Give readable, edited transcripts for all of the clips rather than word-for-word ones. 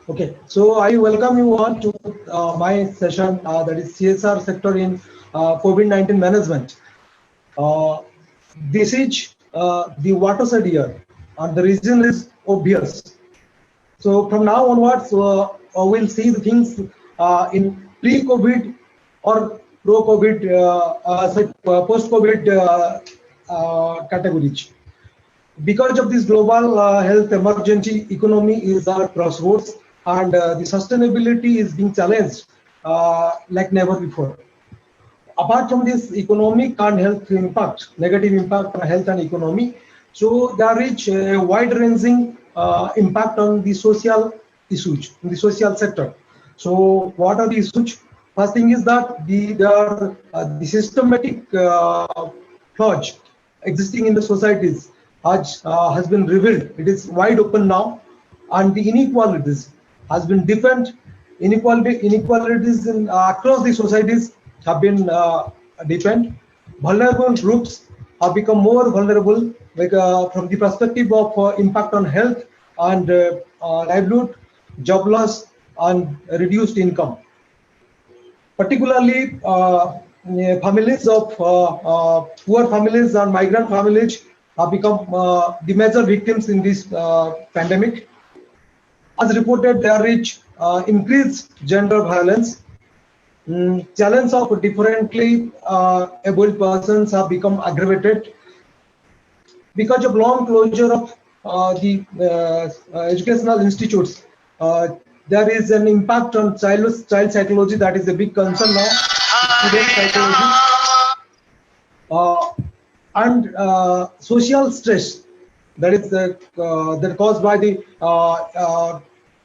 Okay, so I welcome you all to my session that is CSR sector in COVID-19 management. Uh, this is the watershed year, and the reason is obvious. So from now onwards, we'll see the things in pre-COVID or pro-COVID, post-COVID categories. Because of this global health emergency, economy is at crossroads, and the sustainability is being challenged like never before. Apart from this economic and health impact, negative impact on health and economy, so there is a wide-ranging impact on the social issues in the social sector. So what are the issues? First thing is that the systematic flaws existing in the societies has been revealed. It is wide open now, and the inequalities has been different. Inequalities in, across the societies have been deepened. Vulnerable groups have become more vulnerable, like from the perspective of impact on health and livelihood, job loss, and reduced income. Particularly, families of poor families and migrant families have become the major victims in this pandemic. As reported, there is increased gender violence. Challenge of differently abled persons have become aggravated because of long closure of the educational institutes. There is an impact on child psychology that is a big concern now. Student psychology and social stress that is that caused by the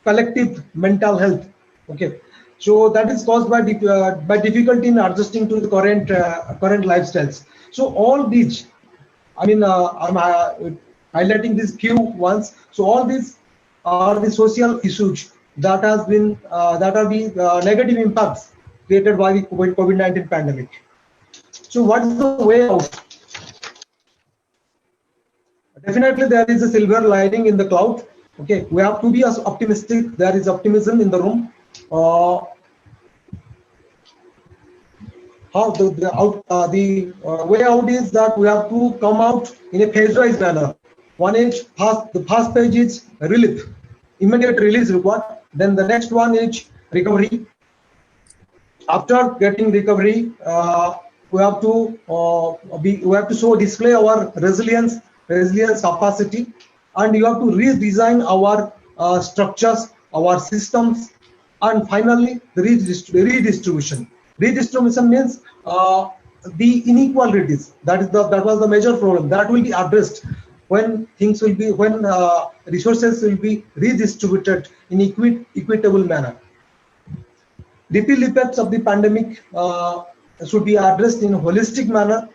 collective mental health. Okay, so that is caused by difficulty in adjusting to the current lifestyles. So all these, I mean, I'm highlighting these few ones. So all these are the social issues that has been that are the negative impacts created by the COVID-19 pandemic. So what is the way out? Definitely, there is a silver lining in the cloud. Okay, we have to be as optimistic. There is optimism in the room. How the way out is that we have to come out in a phase-wise manner. One is the first page is relief, immediate release required. Then the next one is recovery. After getting recovery, we have to display our resilience capacity, and you have to redesign our structures, our systems, and finally the redistribution. Redistribution means the inequalities. That was the major problem that will be addressed when resources will be redistributed in equitable manner. Ripple effects of the pandemic should be addressed in a holistic manner,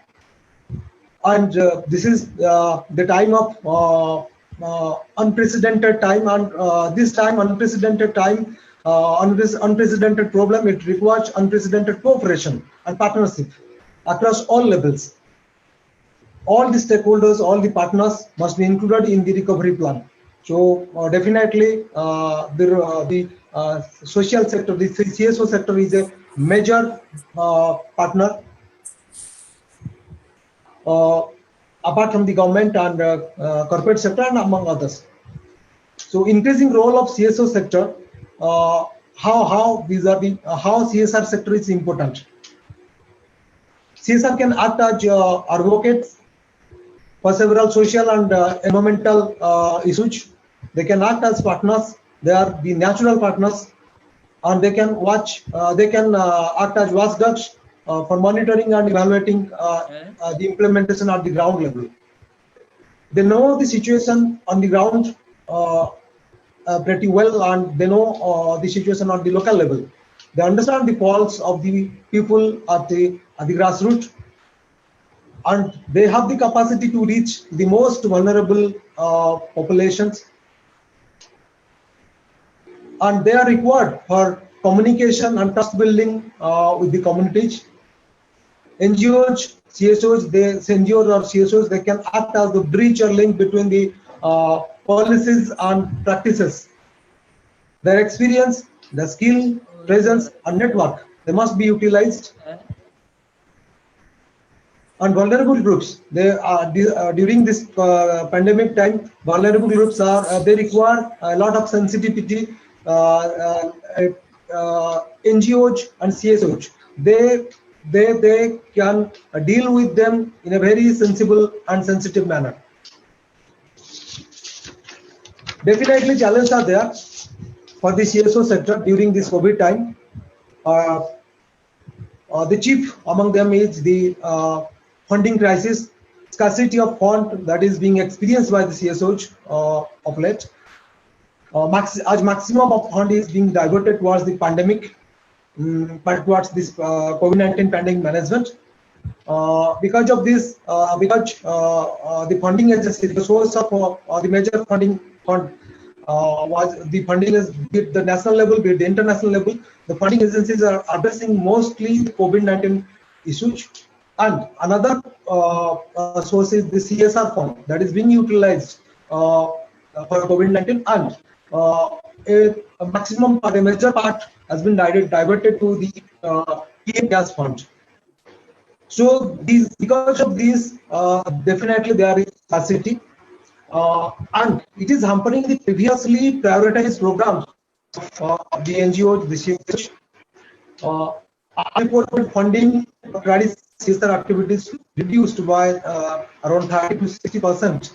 and this is the time of unprecedented time, and this time unprecedented time on this unprecedented problem, it requires unprecedented cooperation and partnership across all levels. All the stakeholders, all the partners must be included in the recovery plan. So definitely the social sector, the CSO sector is a major partner apart from the government and corporate sector and among others. So increasing role of CSO sector, how CSR sector is important. CSR can act as advocates for several social and environmental issues. They can act as partners. They are the natural partners, and they can act as watchdogs for monitoring and evaluating the implementation at the ground level. They know the situation on the ground pretty well, and they know the situation on the local level. They understand the pulse of the people at the grassroots, and they have the capacity to reach the most vulnerable populations, and they are required for communication and trust building with the communities. NGOs, CSOs, they can act as the bridge or link between the policies and practices. Their experience, their skill, presence, and network, they must be utilized. And vulnerable groups, they are during this pandemic time, vulnerable groups are they require a lot of sensitivity. NGOs and CSOs, they can deal with them in a very sensible and sensitive manner. Definitely challenges are there for the CSO sector during this COVID time. The chief among them is the funding crisis, scarcity of fund that is being experienced by the CSOs of late. As maximum of fund is being diverted towards the pandemic, but towards this COVID-19 pandemic management. Because of this, the funding agency, the source of the major funding fund was the funding is be it the national level, be it the international level. The funding agencies are addressing mostly the COVID-19 issues. And another source is the CSR fund that is being utilized for COVID-19, and a maximum part, a major part has been diverted to the PM gas fund. So because of these, definitely there is scarcity, and it is hampering the previously prioritized programs of the NGOs, the CSOs. Unreported funding for traditional CSR activities reduced by around 30 to 60%.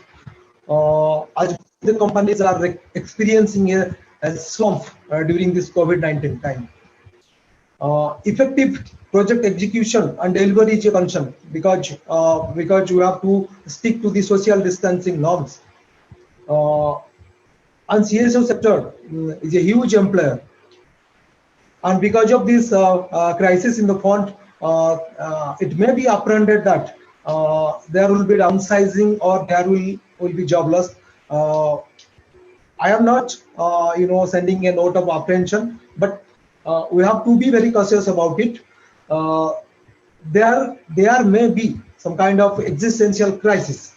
As the companies are experiencing a slump during this COVID-19 time. Effective project execution and delivery is a concern because you have to stick to the social distancing norms. And CSO sector is a huge employer. And because of this crisis in the fund, it may be apprehended that there will be downsizing or there will be job loss. I am not, sending a note of apprehension, but we have to be very cautious about it. There may be some kind of existential crisis,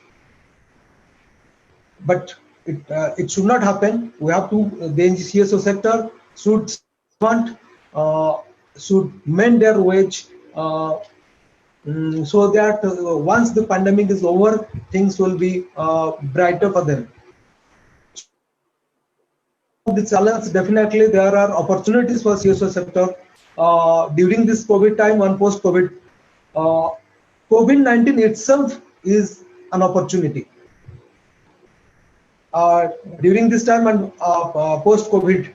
but it should not happen. We have to, the CSO sector should mend their wage so that once the pandemic is over, things will be brighter for them. The challenge, definitely there are opportunities for CSO sector during this COVID time and post-COVID. COVID-19 itself is an opportunity. During this time and post-COVID,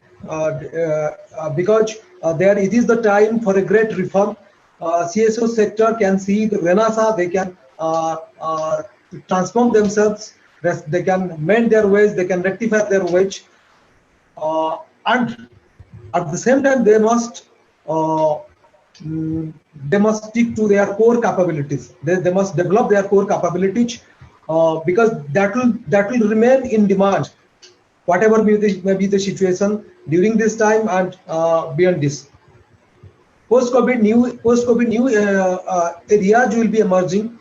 because it is the time for a great reform. CSO sector can see the renaissance, they can transform themselves, they can mend their ways, they can rectify their ways. And at the same time, they must stick to their core capabilities. They must develop their core capabilities because that will remain in demand, whatever may be the situation during this time and beyond this. Post-COVID new areas will be emerging.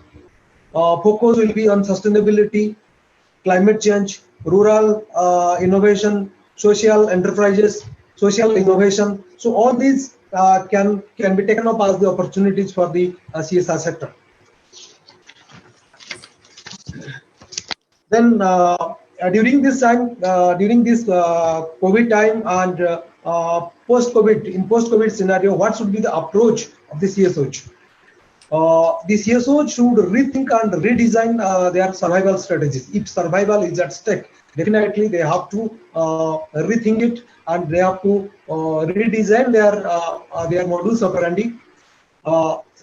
Focus will be on sustainability, climate change, rural innovation, social enterprises, social innovation. So all these can be taken up as the opportunities for the CSR sector. Then during this time, during this COVID time and post-COVID scenario, what should be the approach of the CSOs? The CSOs should rethink and redesign their survival strategies. If survival is at stake, definitely they have to rethink it and they have to redesign their modus operandi.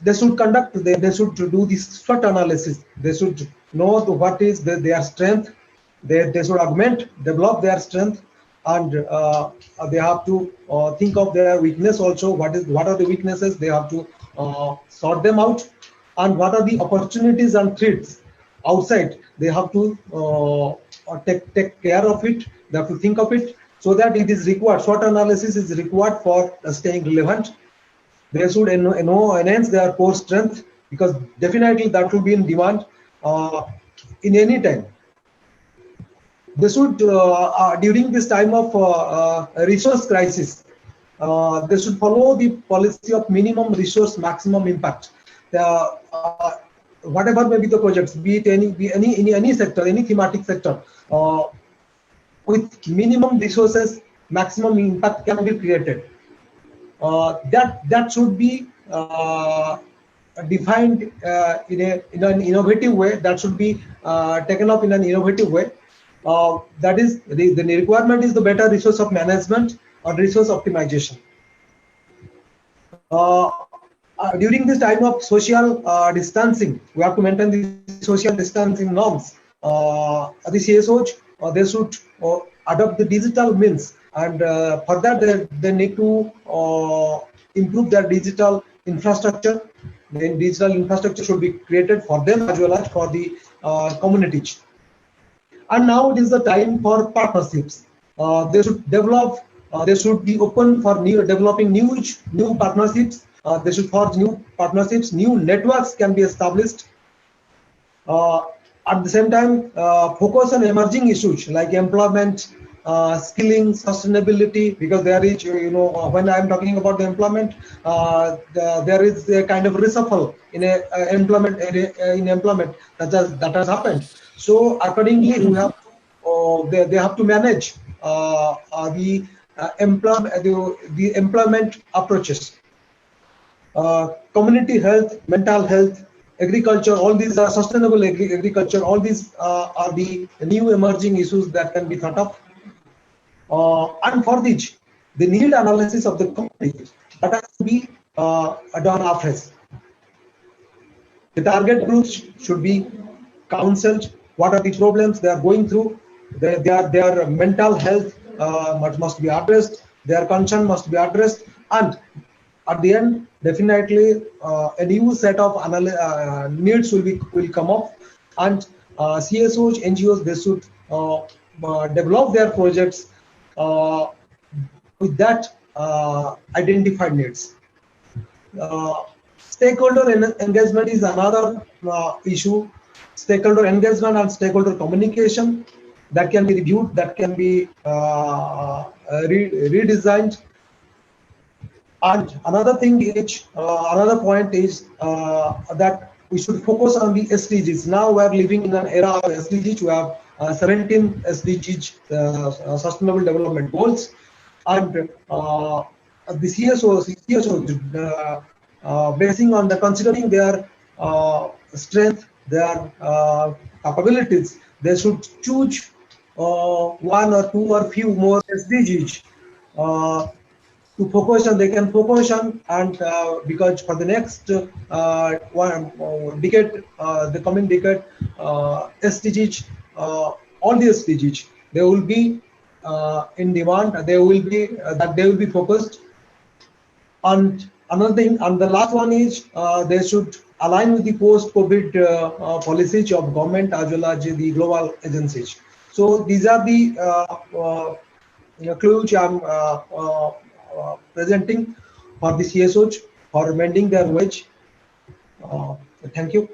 They should they should do this SWOT analysis. They should know what is their strength. They should augment, develop their strength, and they have to think of their weakness also. What are the weaknesses? They have to sort them out, and what are the opportunities and threats outside? They have to take care of it. They have to think of it so that it is required. SWOT analysis is required for staying relevant. They should enhance their core strength because definitely that will be in demand in any time. they should during this time of resource crisis, they should follow the policy of minimum resource, maximum impact. Whatever may be the projects, be it in any sector, any thematic sector, with minimum resources, maximum impact can be created. That should be defined in an innovative way. That should be taken up in an innovative way. That is, the requirement is the better resource of management or resource optimization. During this time of social distancing, we have to maintain the social distancing norms. The CSOs, they should adopt the digital means, and for that they need to improve their digital infrastructure. Then digital infrastructure should be created for them as well as for the communities. And now it is the time for partnerships. They should develop. They should be open for developing new partnerships. They should forge new partnerships. New networks can be established. At the same time, focus on emerging issues like employment, skilling, sustainability, because there is, when I'm talking about the employment, there is a kind of reshuffle in employment that has happened. So accordingly, we have they have to manage the employment approaches, community health, mental health, agriculture. All these are sustainable agriculture. All these are the new emerging issues that can be thought of. And for this, the need analysis of the company that has to be done afresh. The target groups should be counseled. What are the problems they are going through? Their mental health must be addressed. Their concern must be addressed. And at the end, definitely a new set of needs will come up. And CSOs, NGOs, they should develop their projects with that identified needs. Stakeholder engagement is another issue. Stakeholder engagement and stakeholder communication that can be reviewed, that can be redesigned. And another thing is, another point is that we should focus on the SDGs. Now we are living in an era of SDGs. We have 17 SDGs, Sustainable Development Goals, and the CSOs, basing on the considering their strength, their capabilities, they should choose one or two or few more SDGs to focus on. They can focus on, and because for the next one decade, the coming decade, SDGs, all the SDGs, they will be in demand. They will be focused. And another thing, and the last one is they should align with the post-COVID policies of government as well as the global agencies. So these are the clues I'm presenting for the CSOs for mending their wage. Thank you.